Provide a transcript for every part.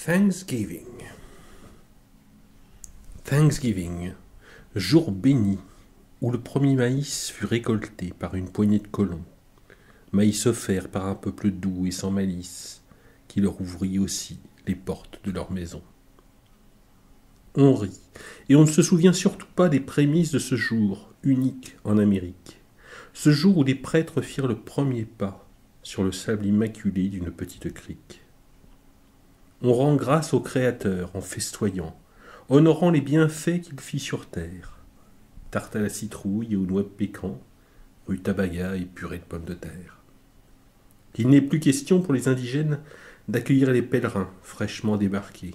Thanksgiving. Thanksgiving, jour béni, où le premier maïs fut récolté par une poignée de colons, maïs offert par un peuple doux et sans malice, qui leur ouvrit aussi les portes de leur maison. On rit, et on ne se souvient surtout pas des prémices de ce jour unique en Amérique, ce jour où les prêtres firent le premier pas sur le sable immaculé d'une petite crique. On rend grâce au Créateur en festoyant, honorant les bienfaits qu'il fit sur terre. Tarte à la citrouille et aux noix de pécan, rutabaga et purée de pommes de terre. Il n'est plus question pour les indigènes d'accueillir les pèlerins fraîchement débarqués.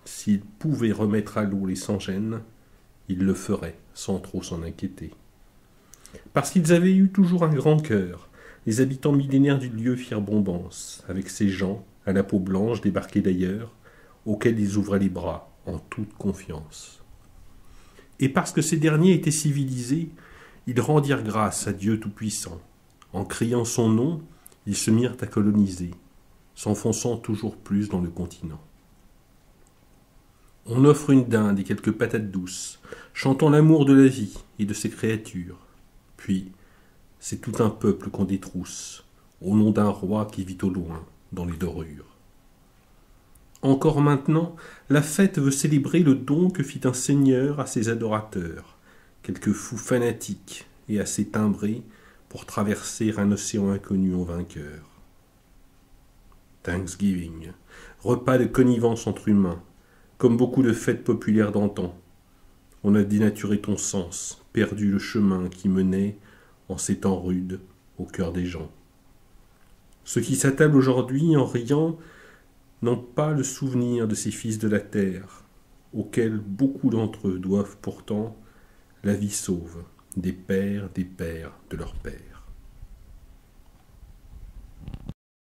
S'ils pouvaient remettre à l'eau les sans-gêne, ils le feraient sans trop s'en inquiéter. Parce qu'ils avaient eu toujours un grand cœur, les habitants millénaires du lieu firent bombance, avec ces gens, à la peau blanche débarqués d'ailleurs, auxquels ils ouvraient les bras en toute confiance. Et parce que ces derniers étaient civilisés, ils rendirent grâce à Dieu Tout-Puissant. En criant son nom, ils se mirent à coloniser, s'enfonçant toujours plus dans le continent. On offre une dinde et quelques patates douces, chantant l'amour de la vie et de ses créatures. Puis, c'est tout un peuple qu'on détrousse, au nom d'un roi qui vit au loin, dans les dorures. Encore maintenant, la fête veut célébrer le don que fit un seigneur à ses adorateurs, quelques fous fanatiques et assez timbrés pour traverser un océan inconnu en vainqueur. Thanksgiving, repas de connivence entre humains, comme beaucoup de fêtes populaires d'antan. On a dénaturé ton sens, perdu le chemin qui menait, en ces temps rudes, au cœur des gens. Ceux qui s'attablent aujourd'hui en riant n'ont pas le souvenir de ces fils de la terre, auxquels beaucoup d'entre eux doivent pourtant la vie sauve des pères de leurs pères.